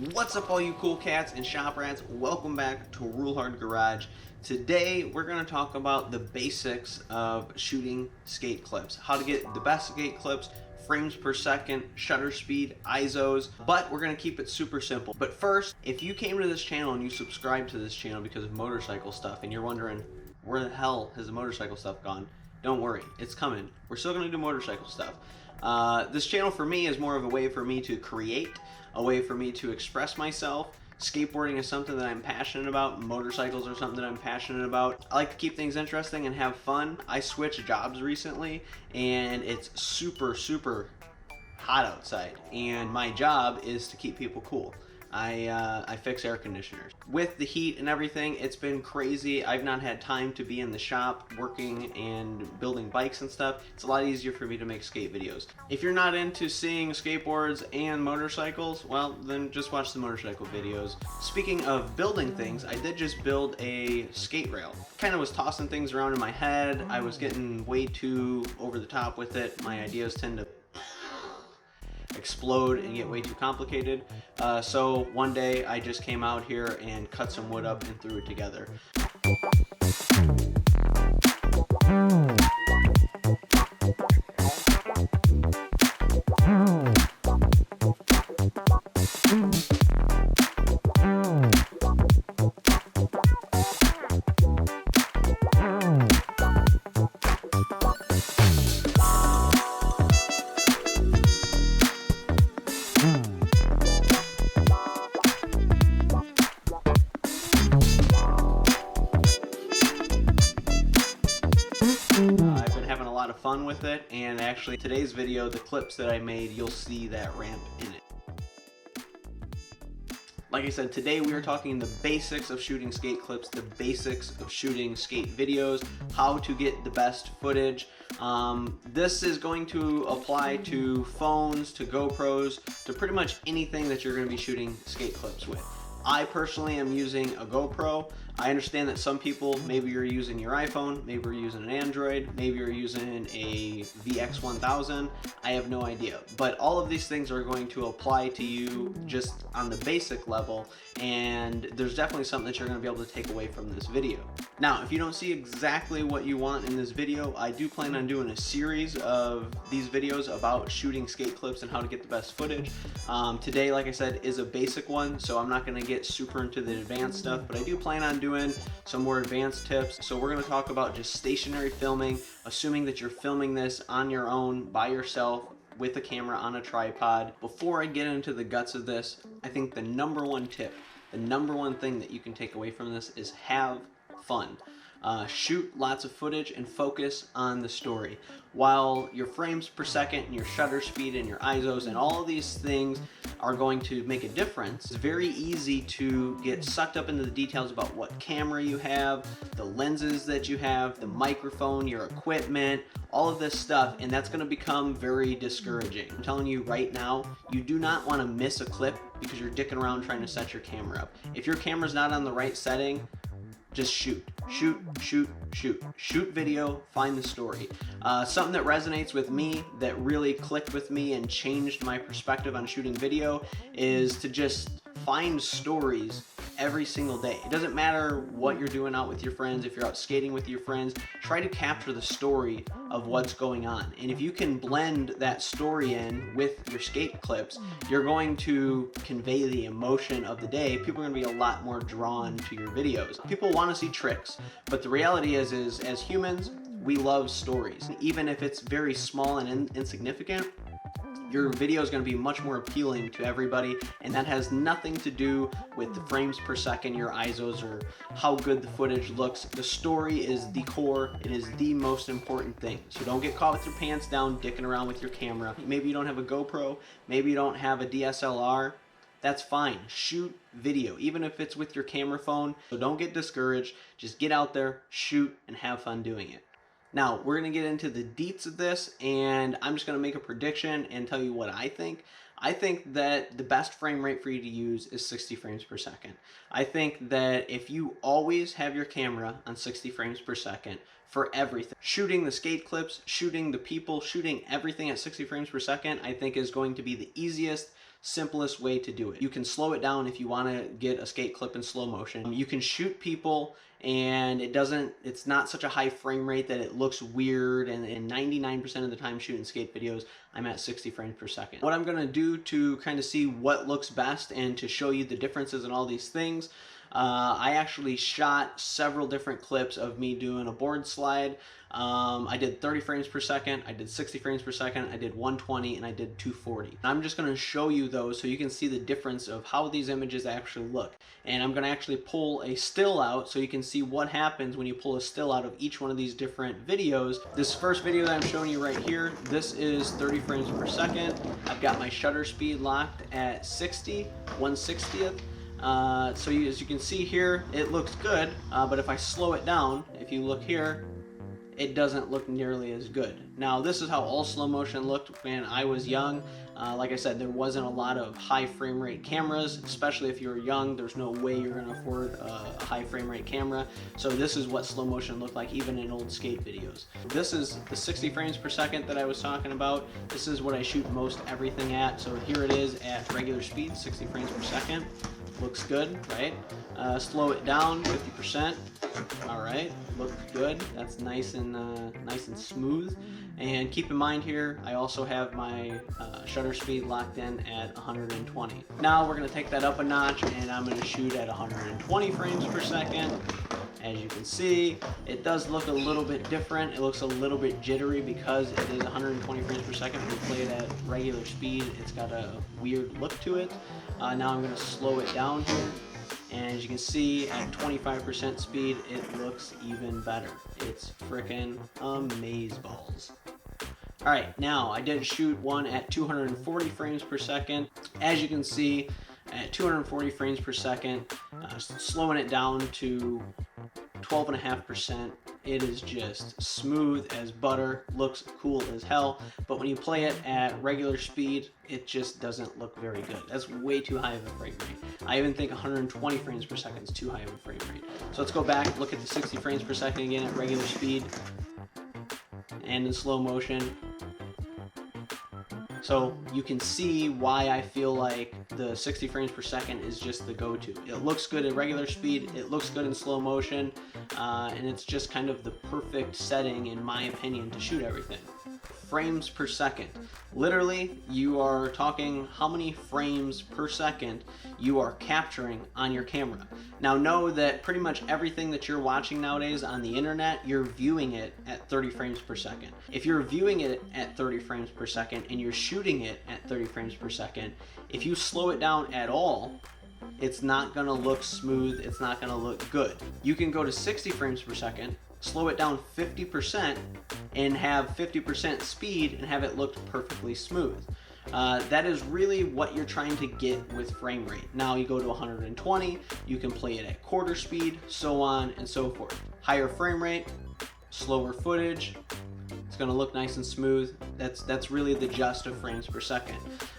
What's up all you cool cats and shop rats? Welcome back to Rule Hard Garage. Today we're going to talk about the basics of shooting skate clips. How to get the best skate clips, frames per second, shutter speed, ISOs, but we're going to keep it super simple. But first, if you came to this channel and you subscribed to this channel because of motorcycle stuff and you're wondering where the hell has the motorcycle stuff gone, don't worry, it's coming. We're still going to do motorcycle stuff. This channel for me is more of a way for me to create, a way for me to express myself. Skateboarding is something that I'm passionate about. Motorcycles are something that I'm passionate about. I like to keep things interesting and have fun. I switched jobs recently and it's super hot outside, and my job is to keep people cool. I fix air conditioners. With the heat and everything, it's been crazy. I've not had time to be in the shop working and building bikes and stuff. It's a lot easier for me to make skate videos. If you're not into seeing skateboards and motorcycles, well, then just watch the motorcycle videos. Speaking of building things, I did just build a skate rail. Kind of was tossing things around in my head. I was getting way too over the top with it. My ideas tend to explode and get way too complicated. So one day I just came out here and cut some wood up and threw it together. I've been having a lot of fun with it, and actually today's video, the clips that I made, you'll see that ramp in it. Like I said, today we are talking the basics of shooting skate clips, the basics of shooting skate videos, how to get the best footage. This is going to apply to phones, to GoPros, to pretty much anything that you're going to be shooting skate clips with. I personally am using a GoPro. I understand that some people, maybe you're using your iPhone, maybe you're using an Android, maybe you're using a VX1000. I have no idea. But all of these things are going to apply to you just on the basic level, and there's definitely something that you're going to be able to take away from this video. Now, if you don't see exactly what you want in this video, I do plan on doing a series of these videos about shooting skate clips and how to get the best footage. Today, like I said, is a basic one, so I'm not going to get super into the advanced stuff, but I do plan on doing some more advanced tips. So we're going to talk about just stationary filming, assuming that you're filming this on your own, by yourself, with a camera on a tripod. Before I get into the guts of this, I think the number one tip, the number one thing that you can take away from this is have fun. Shoot lots of footage and focus on the story. While your frames per second and your shutter speed and your ISOs and all of these things are going to make a difference, it's very easy to get sucked up into the details about what camera you have, the lenses that you have, the microphone, your equipment, all of this stuff, and that's going to become very discouraging. I'm telling you right now, you do not want to miss a clip because you're dicking around trying to set your camera up. If your camera's not on the right setting, just shoot video, find the story. Something that resonates with me, that really clicked with me and changed my perspective on shooting video, is to just find stories every single day. It doesn't matter what you're doing out with your friends. If you're out skating with your friends, try to capture the story of what's going on. And if you can blend that story in with your skate clips, you're going to convey the emotion of the day. People are going to be a lot more drawn to your videos. People want to see tricks, but the reality is as humans, we love stories. Even if it's very small and insignificant, your video is going to be much more appealing to everybody, and that has nothing to do with the frames per second, your ISOs, or how good the footage looks. The story is the core. It is the most important thing. So don't get caught with your pants down dicking around with your camera. Maybe you don't have a GoPro, maybe you don't have a DSLR. That's fine. Shoot video, even if it's with your camera phone. So don't get discouraged. Just get out there, shoot, and have fun doing it. Now, we're going to get into the deets of this, and I'm just going to make a prediction and tell you what I think. I think that the best frame rate for you to use is 60 frames per second. I think that if you always have your camera on 60 frames per second for everything, shooting the skate clips, shooting the people, shooting everything at 60 frames per second, I think is going to be the easiest, simplest way to do it. You can slow it down if you want to get a skate clip in slow motion. You can shoot people and it's not such a high frame rate that it looks weird, and 99% of the time shooting skate videos, I'm at 60 frames per second. What I'm gonna do to kind of see what looks best and to show you the differences in all these things, I actually shot several different clips of me doing a board slide. I did 30 frames per second, I did 60 frames per second, I did 120, and I did 240. I'm just going to show you those so you can see the difference of how these images actually look. And I'm going to actually pull a still out so you can see what happens when you pull a still out of each one of these different videos. This first video that I'm showing you right here, this is 30 frames per second. I've got my shutter speed locked at 60, 1/60th. So as you can see here, it looks good, but if I slow it down, if you look here, it doesn't look nearly as good. Now, this is how all slow motion looked when I was young. Like I said, there wasn't a lot of high frame rate cameras, especially if you were young. There's no way you're gonna afford a high frame rate camera. So this is what slow motion looked like even in old skate videos. This is the 60 frames per second that I was talking about. This is what I shoot most everything at. So here it is at regular speed, 60 frames per second. Looks good, right? Slow it down, 50%. All right, looks good. That's nice and smooth. And keep in mind here, I also have my shutter speed locked in at 120. Now we're gonna take that up a notch, and I'm gonna shoot at 120 frames per second. As you can see, it does look a little bit different. It looks a little bit jittery because it is 120 frames per second. When you play it at regular speed, it's got a weird look to it. Now I'm going to slow it down here. And as you can see, at 25% speed, it looks even better. It's frickin' amazeballs. Alright, now I did shoot one at 240 frames per second. As you can see, at 240 frames per second, slowing it down to 12.5%, it is just smooth as butter, looks cool as hell, but when you play it at regular speed, it just doesn't look very good. That's way too high of a frame rate. I even think 120 frames per second is too high of a frame rate. So let's go back, look at the 60 frames per second again at regular speed and in slow motion. So you can see why I feel like the 60 frames per second is just the go-to. It looks good at regular speed, it looks good in slow motion, and it's just kind of the perfect setting, in my opinion, to shoot everything. Frames per second. Literally, you are talking how many frames per second you are capturing on your camera. Now know that pretty much everything that you're watching nowadays on the internet, you're viewing it at 30 frames per second. If you're viewing it at 30 frames per second and you're shooting it at 30 frames per second, if you slow it down at all, it's not gonna look smooth, it's not gonna look good. You can go to 60 frames per second, slow it down 50%, and have 50% speed and have it look perfectly smooth. That is really what you're trying to get with frame rate. Now you go to 120, you can play it at quarter speed, so on and so forth. Higher frame rate, slower footage, it's gonna look nice and smooth. That's really the gist of frames per second.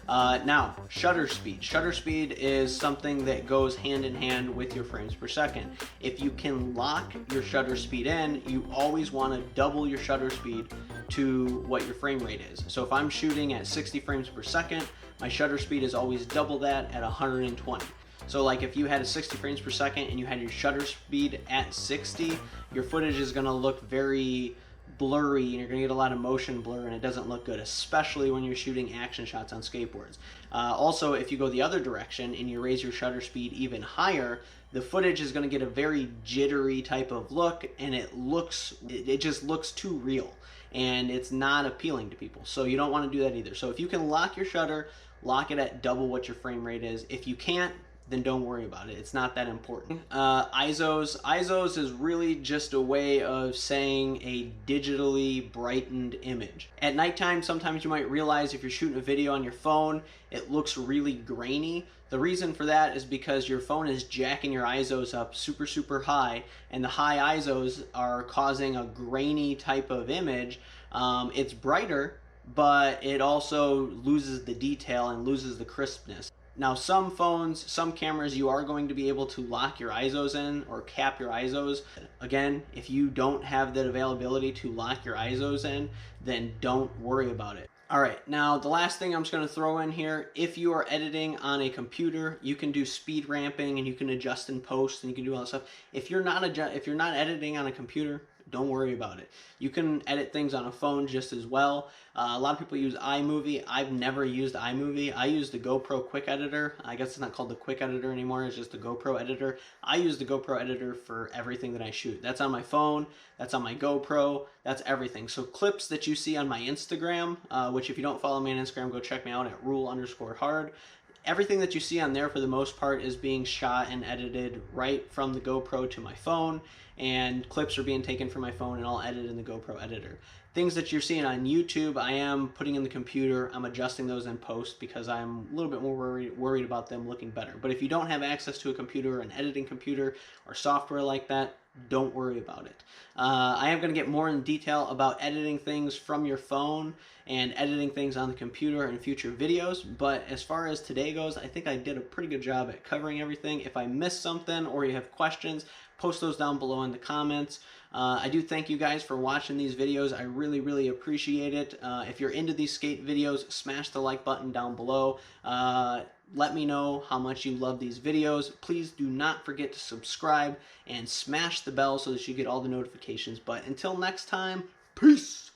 Now, shutter speed. Shutter speed is something that goes hand in hand with your frames per second. If you can lock your shutter speed in, you always want to double your shutter speed to what your frame rate is. So if I'm shooting at 60 frames per second, my shutter speed is always double that at 120. So like if you had a 60 frames per second and you had your shutter speed at 60, your footage is gonna look very blurry and you're gonna get a lot of motion blur, and it doesn't look good, especially when you're shooting action shots on skateboards. Also, if you go the other direction and you raise your shutter speed even higher, the footage is gonna get a very jittery type of look, and it just looks too real, and it's not appealing to people. So you don't want to do that either. So if you can lock your shutter, lock it at double what your frame rate is. If you can't, then don't worry about it. It's not that important. ISOs is really just a way of saying a digitally brightened image. At nighttime, sometimes you might realize if you're shooting a video on your phone, it looks really grainy. The reason for that is because your phone is jacking your ISOs up super, super high, and the high ISOs are causing a grainy type of image. It's brighter, but it also loses the detail and loses the crispness. Now some phones, some cameras, you are going to be able to lock your ISOs in or cap your ISOs. Again, if you don't have that availability to lock your ISOs in, then don't worry about it. All right, now the last thing I'm just going to throw in here, if you are editing on a computer, you can do speed ramping and you can adjust in post and you can do all that stuff. If you're not editing on a computer, don't worry about it. You can edit things on a phone just as well. A lot of people use iMovie. I've never used iMovie. I use the GoPro Quick Editor. I guess it's not called the Quick Editor anymore. It's just the GoPro Editor. I use the GoPro Editor for everything that I shoot. That's on my phone. That's on my GoPro. That's everything. So clips that you see on my Instagram, which if you don't follow me on Instagram, go check me out at rule_hard. Everything that you see on there for the most part is being shot and edited right from the GoPro to my phone, and clips are being taken from my phone and all edited in the GoPro editor. Things that you're seeing on YouTube, I am putting in the computer. I'm adjusting those in post because I'm a little bit more worried about them looking better. But if you don't have access to a computer, an editing computer, or software like that, don't worry about it. I am going to get more in detail about editing things from your phone and editing things on the computer in future videos, but as far as today goes, I think I did a pretty good job at covering everything. If I missed something or you have questions, post those down below in the comments. I do thank you guys for watching these videos. I really, really appreciate it. If you're into these skate videos, smash the like button down below. Let me know how much you love these videos. Please do not forget to subscribe and smash the bell so that you get all the notifications. But until next time, peace!